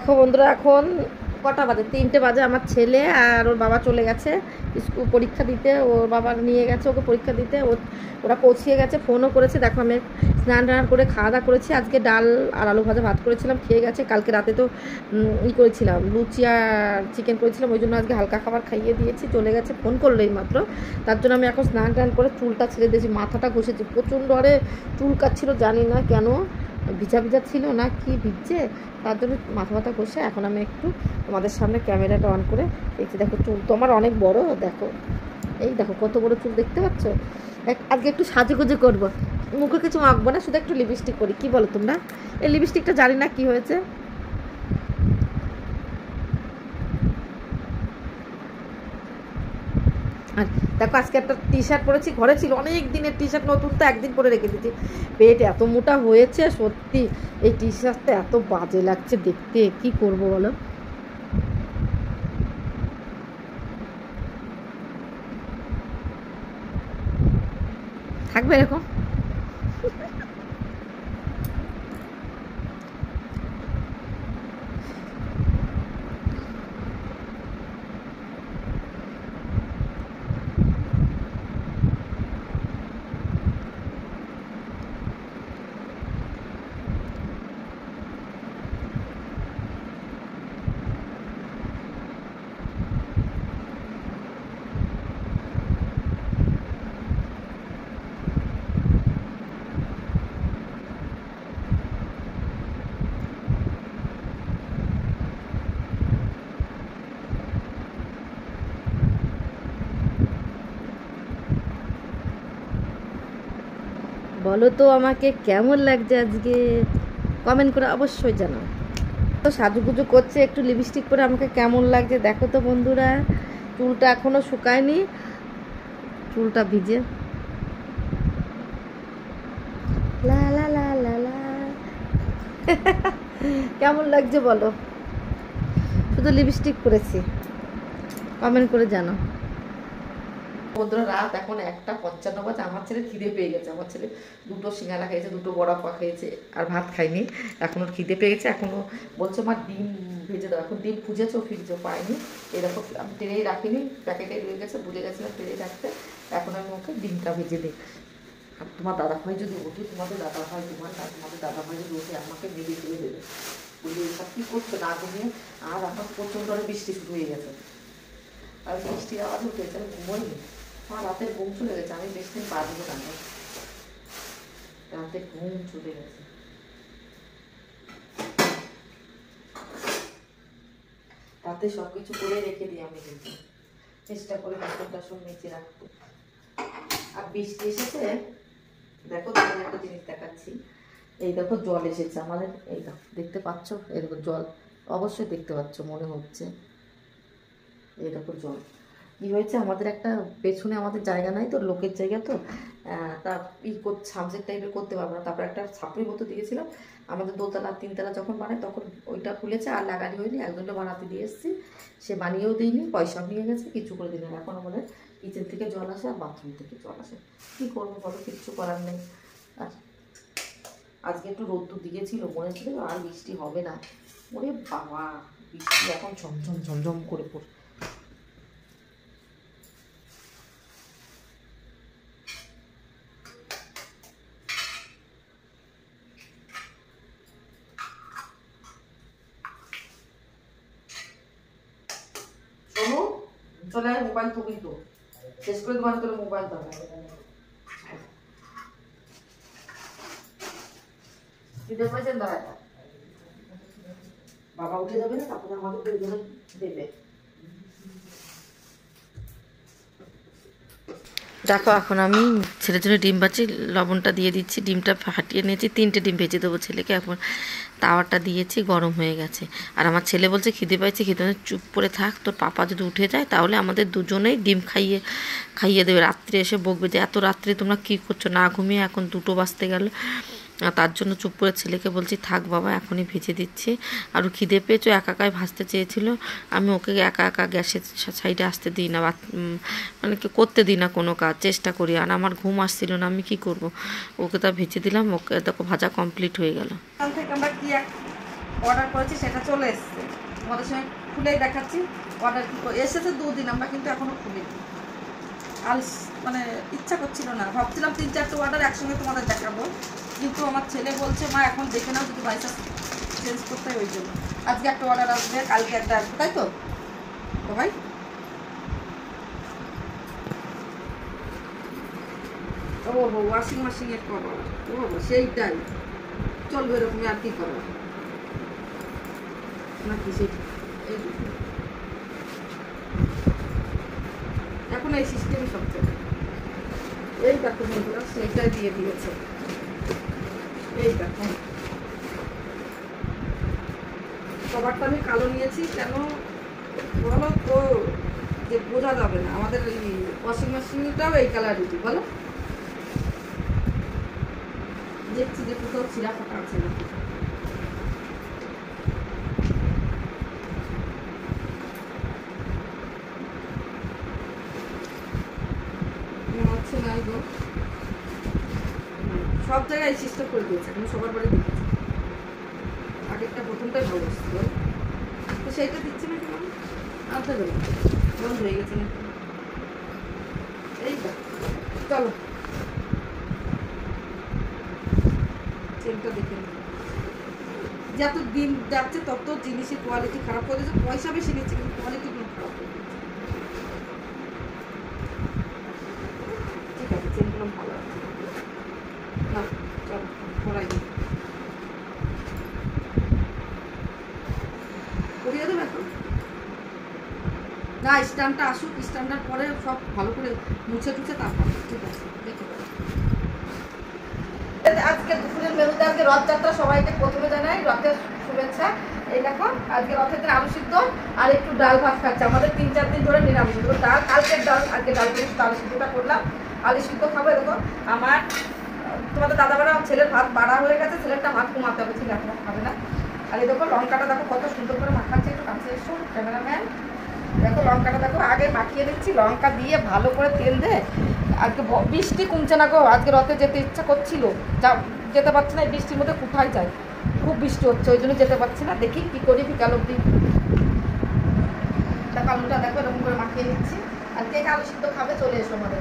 দেখো বন্ধুরা, এখন কটা বাজে? 3টে বাজে। আমার ছেলে আর ওর বাবা চলে গেছে স্কুল পরীক্ষা দিতে। ওর বাবা নিয়ে গেছে ওকে পরীক্ষা দিতে। ওরা পৌঁছিয়ে গেছে, ফোনও করেছে। দেখো আমি স্নান টান করে খাওয়া দাওয়া করেছি। আজকে ডাল আর আলু ভাজা ভাত করেছিলাম, খেয়ে গেছে। কালকে রাতে তো করেছিলাম, লুচি আর চিকেন করেছিলাম, ওই জন্য আজকে হালকা খাবার খাইয়ে দিয়েছি। চলে গেছে, ফোন করলো এই মাত্র। তার জন্য আমি এখন স্নান টান করে চুলটা ছেড়ে দিয়েছি, মাথাটা ঘষেছি। প্রচণ্ড আরে চুল কাটছিল, জানি না কেন, ভিজা ভিজা ছিল না কি ভিজছে, তার জন্য মাথা ব্যথা করছে। এখন আমি একটু তোমাদের সামনে ক্যামেরাটা অন করে দেখছি। দেখো চুল তো আমার অনেক বড়, দেখো এই দেখো কত বড় চুল, দেখতে পাচ্ছ? আজকে একটু সাজুগুজু করবো, মুখে কিছু মাখবো না, শুধু একটু লিপস্টিক করি। কি বলো তোমরা? এই লিপস্টিকটা জানি না কি হয়েছে। আর দেখো আজকে একটা টি শার্ট পরেছি, ঘরে ছিল অনেক দিনের টি শার্ট, নতুন তো একদিন পরে রেখে দিয়েছি। পেট এত মোটা হয়েছে সত্যি, এই টি শার্টটা এত বাজে লাগছে দেখতে, কি করব বলো? থাকবে এরকম? বলো তো আমাকে কেমন লাগছে আজকে, কমেন্ট করে অবশ্যই জানাও। তো সাজুগুজু করছে, একটু লিপস্টিক পরে আমাকে কেমন লাগছে দেখো তো বন্ধুরা। চুলটা এখনো শুকায়নি, চুলটা ভিজে। লা লা লা লা লা কেমন লাগছে বলো? শুধু লিপস্টিক করেছি, কমেন্ট করে জানাও। বন্ধুরা, রাত এখন 1:55 বাজে। আমার ছেলে খিদে পেয়ে গেছে। আমার ছেলে দুটো সিঙ্গারা খেয়েছে, দুটো বড়া পা খেয়েছে, আর ভাত খাইনি। এখন ওর খিদে পেয়ে গেছে, এখনও বলছে মা ডিম ভেজে দাও। এখন ডিম ফুজেছে, ও ফ্রিজও পায়নি। এরকম আমি ট্রেনেই রাখিনি, প্যাকেটে রয়ে গেছে, ভুলে গেছিলাম ট্রেনে রাখতে। এখন আমি ওকে ডিমটা ভেজে দিই। আর তোমার দাদাভাই যদি ওঠে, তোমাদের দাদাভাই, তোমাদের দাদাভাই যদি ওঠে, আমাকে মেরে ফেলে দেবে, বলি এসব কী করছো না ঘুমিয়ে। আর আমার প্রচণ্ড বৃষ্টি শুরু হয়ে গেছে, আর বৃষ্টির আওয়াজ উঠেছে, আমি ঘুমোইনি। আমার রাতের ঘুম চলে গেছে, আমি বেশি দিন পারবো না, রাতে ঘুম চলে গেছে। রাতে সব কিছু করে রেখে দিই আমি, কিন্তু চেষ্টা করে বাসন টাসন নিচে রাখবো। আর বৃষ্টি এসেছে, দেখো তোমাদের একটা জিনিস দেখাচ্ছি। এই দেখো জল এসেছে আমাদের, এই দেখো দেখতে পাচ্ছ, এই দেখো জল, অবশ্যই দেখতে পাচ্ছ মনে হচ্ছে। এই দেখো জল। কী হয়েছে, আমাদের একটা পেছনে আমাদের জায়গা নাই তো, লোকের জায়গা তো, তা সাবজেক্ট টাইপের করতে পারবো না। তারপর একটা ছাপড়ির মতো দিয়েছিলাম। আমাদের দোতলা 3তলা যখন বানায় তখন ওইটা খুলেছে, আর লাগানি হয়নি। একজনটা বানাতে দিয়ে এসেছি, সে বানিয়েও দিইনি, পয়সাও নিয়ে গেছে, কিছু করে দিলেন। এখন আমাদের কিচেন থেকে জল আসে আর বাথরুম থেকে জল আসে। কী করবো বলো, কিচ্ছু করার নেই। আর আজকে একটু রোদ্দুর দিয়েছিল, মনে ছিল আর বৃষ্টি হবে না। ওরে বাবা, বৃষ্টি এখন ঝমঝম ঝমঝম করে পড়ে। শোনো, চলে আয়, মোবাইল তুমি তো শেষ করে তোমার তোর মোবাইল দাও। দিতে পারছেন দাঁড়া, বাবা উঠে যাবে না, তারপরে আমাকে দুজনে দেবে। দেখো এখন আমি ছেলের জন্য ডিম ভাজি, লবণটা দিয়ে দিচ্ছি, ডিমটা ফাটিয়ে নিয়েছি, 3টে ডিম ভেজে দেবো ছেলেকে। এখন তাওয়াটা দিয়েছি, গরম হয়ে গেছে। আর আমার ছেলে বলছে খিদে পাইছে, খিদে চুপ করে থাক, তোর পাপা যদি উঠে যায় তাহলে আমাদের দুজনেই ডিম খাইয়ে খাইয়ে দেবে। রাত্রে এসে বকবে যে এত রাত্রে তোমরা কী করছো না ঘুমিয়ে, এখন 2টো বাজতে গেল। তার জন্য চুপ করে ছেলেকে বলছি থাক বাবা, এখনই ভেজে দিচ্ছি। আরও খিদে পেয়েছো, একা একাই ভাজতে চেয়েছিল, আমি ওকে একা একা গ্যাসের সাইডে আসতে দিই না, মানে কি করতে দিই না কোনো কাজ, চেষ্টা করি। আর আমার ঘুম আসছিল না, আমি কি করব, ওকে তা ভেজে দিলাম। ওকে দেখো ভাজা কমপ্লিট হয়ে গেল। অর্ডার করেছি সেটা চলে এসছে, তোমাদের সঙ্গে খুলেই দেখাচ্ছি। অর্ডার কি এসেছে 2 দিন, আমরা কিন্তু এখনও খুলিনি। আর মানে ইচ্ছা করছিল না, ভাবছিলাম 3-4টে অর্ডার একসঙ্গে তোমাদের দেখাবো, কিন্তু আমার ছেলে বলছে মা এখন দেখে নাও, যদি বাই চান্স চেঞ্জ করতে হয় ওই জন্য। আজকে একটা অর্ডার আসবে, কালকে একটা আসবে, তাই তো ভাই? ও ওয়াশিং মেশিনের কভার, ও সেইটাই চলবে এরকমই, আর কি করবো নাকি সেটা। এখন এই সিস্টেমই সব চলে। এই দেখো বন্ধুরা, সেইটাই দিয়ে দিয়েছে। এই দেখো কভারটা আমি কালো নিয়েছি কেন বলো তো, যে বোঝা যাবে না। আমাদের এই ওয়াশিং মেশিনটাও এই কালারই, বলো দেখছি যে কোথাও ছিঁড়া ফাটা আছে নাকি। হচ্ছে নাই গো, সব জায়গায় এই সিস্টেম করে দিয়েছে, এখন সবার বাড়ি দেখেছি। আগেরটা প্রথমটাই ভালো আসছিল, তো সেইটা দিচ্ছে না কেন, আনতে গেল বন্ধ হয়ে গেছে না। এইটা চলো চেনটা দেখে নিই। যত দিন যাচ্ছে তত জিনিসের কোয়ালিটি খারাপ করে দিচ্ছে, পয়সা বেশি নিচ্ছে কিন্তু কোয়ালিটিগুলো খারাপ করে দিচ্ছে। ঠিক আছে, চেনগুলো ভালো আছে না, চলো করাই দিই, করিয়ে দেবো এখন না। স্ট্যান্ডটা আসুক, স্ট্যান্ডার পরে সব ভালো করে মুছে টুছে তারপর। ঠিক আছে, দেখে আজকে দুপুরের মেনুতে আজকে রথযাত্রা, সবাইকে প্রথমে জানাই রথের শুভেচ্ছা। এই দেখো আজকে রথের দিন আলু সিদ্ধ আর একটু ডাল ভাত খাচ্ছে। আমাদের 3-4 দিন ধরে নিরামিষ, ডাল কালকের ডাল, আজকে ডাল করে আলু সিদ্ধটা করলাম। আলু সিদ্ধ খাবো। দেখো আমার তোমাদের দাদা বাড়া ছেলের ভাত বাড়া হয়ে গেছে, ছেলেরটা ভাত কমাতে হবে, ঠিক আছে খাবে না। আর এই দেখো লঙ্কাটা দেখো কত সুন্দর করে মাখাচ্ছে, একটু কাছে এসো ক্যামেরাম্যান। দেখো লঙ্কাটা দেখো আগে মাখিয়ে দিচ্ছি, লঙ্কা দিয়ে ভালো করে তেল দিয়ে। আজকে বৃষ্টি কমছে না গো, আজকে রথে যেতে ইচ্ছা করছিল, যেতে পারছি না। এই বৃষ্টির মধ্যে কোথায় যায়, খুব বৃষ্টি হচ্ছে, ওই জন্য যেতে পারছি না। দেখি কী করি বিকাল অব্দি। দেখো আলুটা দেখো এরকম করে মাখিয়ে নিচ্ছি। আর কে আলু সিদ্ধ খাবে চলে এসো আমাদের।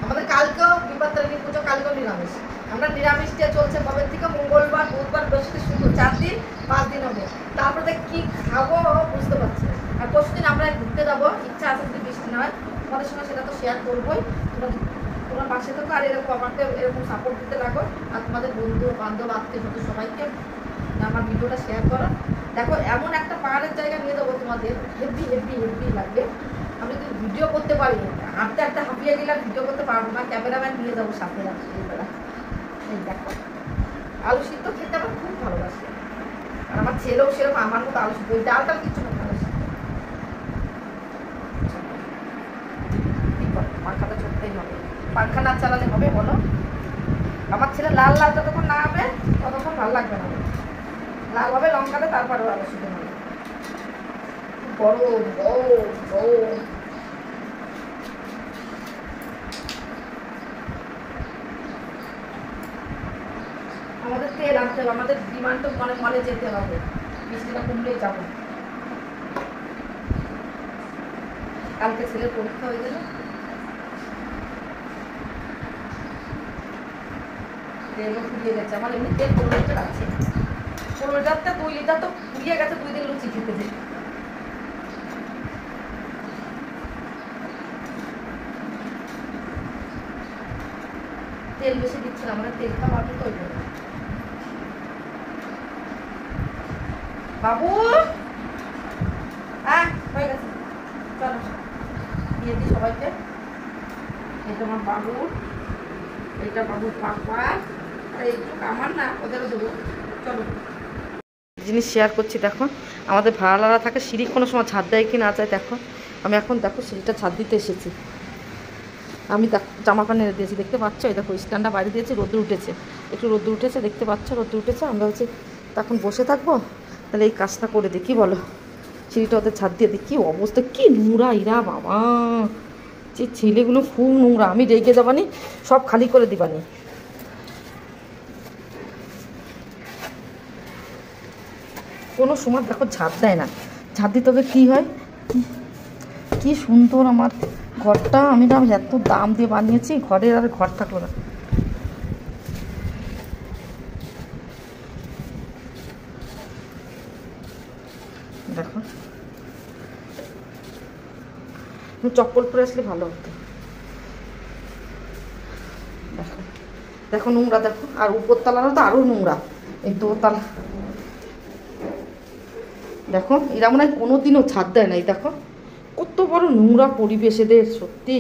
আমাদের কালকেও বিপত্তারিণী পুজো, কালকেও নিরামিষ। আমরা নিরামিষ দিয়ে চলছে কবে থেকে, মঙ্গলবার বুধবার বৃহস্পতি শুক্র 4 দিন 5 দিন হবে। তারপরে কি খাবো বুঝতে পারছি না। আর পরশুদিন আমরা ঘুরতে যাবো, ইচ্ছা আছে যদি বৃষ্টি না হয়। তোমাদের সঙ্গে সেটা তো শেয়ার করবোই। তোমার পাশে থাকো আর এরকম আমাকে এরকম সাপোর্ট দিতে লাগো। আর তোমাদের বন্ধু বান্ধব আত্মীয় স্বজন সবাইকে আমার ভিডিওটা শেয়ার করো। দেখো এমন একটা পাহাড়ের জায়গা নিয়ে যাবো তোমাদের, হেভি হেভি হেভি লাগবে। আমি যদি ভিডিও করতে পারি, হাঁটতে হাঁটতে হাঁপিয়ে গেলে ভিডিও করতে পারবো না, ক্যামেরাম্যান নিয়ে যাবো সাথে রাত্রিবেলা। এই দেখো আলু সিদ্ধ খেতে আমার খুব ভালোবাসে, আর আমার ছেলেও সেরকম আমার মতো আলু সিদ্ধ, ওই ডালটা কিছু না ভালোবাসে। পাখাটা চড়তেই হবে, পাখা না চালালে হবে বলো? আমার ছেলে লাল লাল যতক্ষণ না হবে ততক্ষণ ভালো লাগবে না। লাল হবে লঙ্কাতে, তারপরে আলু সিদ্ধ হবে। গরম গরম গরম। আমাদের তেল আনতে হবে, আমাদের ডিমান্ড মানে মলে যেতে হবে, বৃষ্টিটা কমলেই যাবো। কালকে ছেলের পরীক্ষা হয়ে গেল, তেলও ফুরিয়ে গেছে। আমার এমনি তেল 15 লিটার আছে, 15 লিটারতে 2 লিটার তো ফুরিয়ে গেছে 2 দিন লুচি খেতে যে। তেল বেশি দিচ্ছে না, মানে তেলটা বাড়বে তো। বাবু হ্যাঁ হয়ে গেছে, চলো দিয়ে দিই সবাইকে। এটা আমার বাবু, এইটা বাবুর পাপা, আর এইটুকু আমার না, ওদেরও দেবো। চলো জিনিস শেয়ার করছি। দেখো আমাদের ভাড়ালারা থাকে, সিঁড়ি কোনো সময় ছাদ দেয় কি না যায়। দেখো আমি এখন দেখো সিঁড়িটা ছাদ দিতে এসেছি। আমি জামা প্যান্ট এনে দিয়েছি, দেখতে পাচ্ছ? এই দেখো স্ট্যান্ডটা বাইরে দিয়েছি, রোদ্র উঠেছে, একটু রোদ্র উঠেছে, দেখতে পাচ্ছ রোদ্র উঠেছে। আমরা হচ্ছে তখন বসে থাকবো, তাহলে এই কাজটা করে দিই, কী বলো? সিঁড়িটা ওদের ছাদ দিয়ে দিই। কী অবস্থা, কী নোংরা এরা বাবা, যে ছেলেগুলো খুব নোংরা। আমি রেগে যাবানি, সব খালি করে দিবানি। কোনো সময় দেখো ঝাঁপ দেয় না, ঝাঁপ দিতে হবে কী হয়। কি সুন্দর আমার ঘরটা, আমি না এত দাম দিয়ে বানিয়েছি, ঘরের আর ঘর থাকলো না। দেখো চপ্পল পরে আসলে ভালো হতো। দেখো দেখো নোংরা, দেখো আর উপরতলারও তো আরও নোংরা, এই দোতলা দেখো, এরা মনে হয় কোনোদিনও ছাদ দেয় না। এই দেখো কত বড় নোংরা পরিবেশ এদের, সত্যি।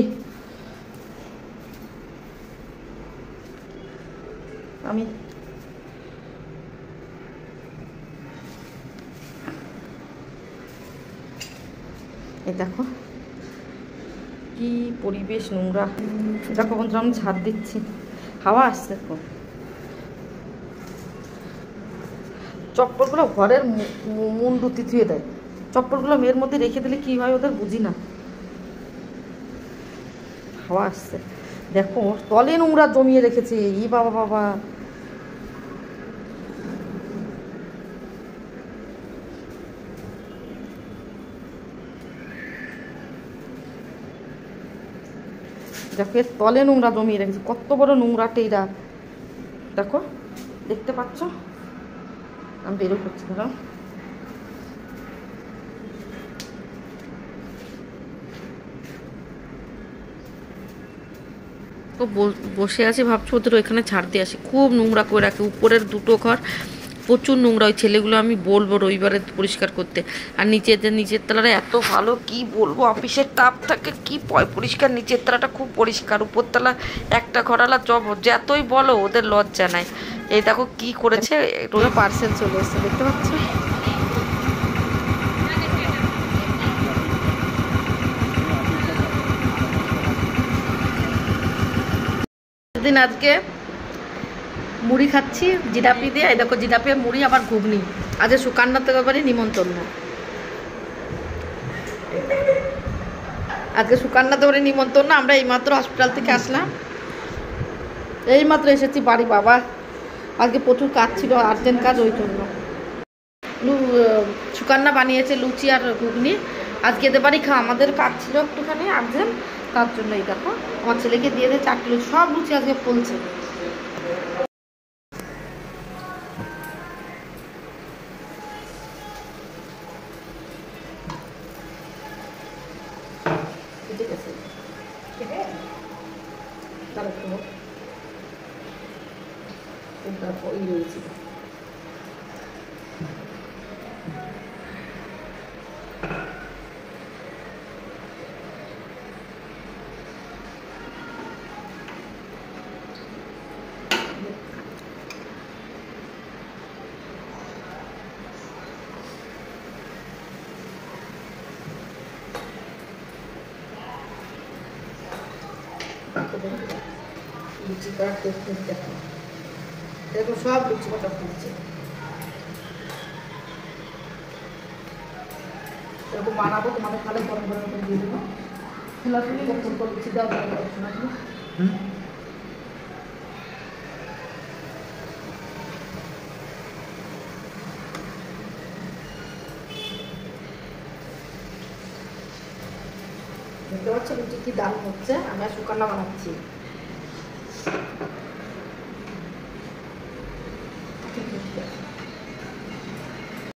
আমি এই দেখো কি পরিবেশ নোংরা। দেখো বন্ধুরা আমি ছাদ দিচ্ছি, হাওয়া আসছে। দেখো চপ্পলগুলো ঘরের মুন্ডুতি ধুয়ে দেয়, চপ্পলগুলো মেয়ের মধ্যে রেখে দিলে কি হয় ওদের বুঝি না। হাওয়া আসছে, দেখো তলে নোংরা জমিয়ে রেখেছে। ই বাবা বাবা, দেখো এর তলে নোংরা জমিয়ে রেখেছে, কত বড় নোংরা টেরা। দেখো দেখতে পাচ্ছ, আমি বেরো করছি ধরো। তো বসে আছি, ভাবছি ওদের ওইখানে ছাড় দিয়ে আসি, খুব নোংরা করে রাখে। উপরের দুটো ঘর প্রচুর নোংরা, ওই ছেলেগুলো আমি বলবো রবিবারে পরিষ্কার করতে। আর নিচের তলাটা এত ভালো, কি বলবো, অফিসের তাপ থাকে কি পরিষ্কার। নিচের তলাটা খুব পরিষ্কার, উপরতলা একটা ঘরালা যতই বলো ওদের লজ্জা নাই। এই দেখো কি করেছে, ওরা পার্সেল চলে এসছে, দেখতে পাচ্ছ। দিন আজকে মুড়ি খাচ্ছি জিলাপি দিয়ে, এই দেখো জিলাপি মুড়ি আবার ঘুগনি। আজকে সুকান্নার থেকে বাড়ি নিমন্ত্রণ, আজকে সুকান্নাতে বাড়ি নিমন্ত্রণ। আমরা এইমাত্র হসপিটাল থেকে আসলাম, এইমাত্র এসেছি বাড়ি। বাবা আজকে প্রচুর কাজ ছিল, আর্জেন্ট কাজ, ওই জন্য। সুকান্না বানিয়েছে লুচি আর ঘুগনি, আজকে এদের বাড়ি আমাদের কাজ ছিল একটুখানি আর্জেন্ট, তার জন্য। এই দেখো আমার ছেলেকে দিয়ে দিয়ে 4টি লুচি, সব লুচি আজকে ফুলছে। ঠিক আছে তারপর ওই রয়েছে। লুচি করার টেস্ট দেখো, দেখো সব লুচি কটা ফুলছে। এরকম বানাবো, তোমাদের খালে গরম গরম করে দিয়ে দেবো। খোলাখুলি লুচি দেওয়া শোনা। দেখতে পাচ্ছ লুচি কি দাম হচ্ছে, আমি আর সুকান্না বানাচ্ছি।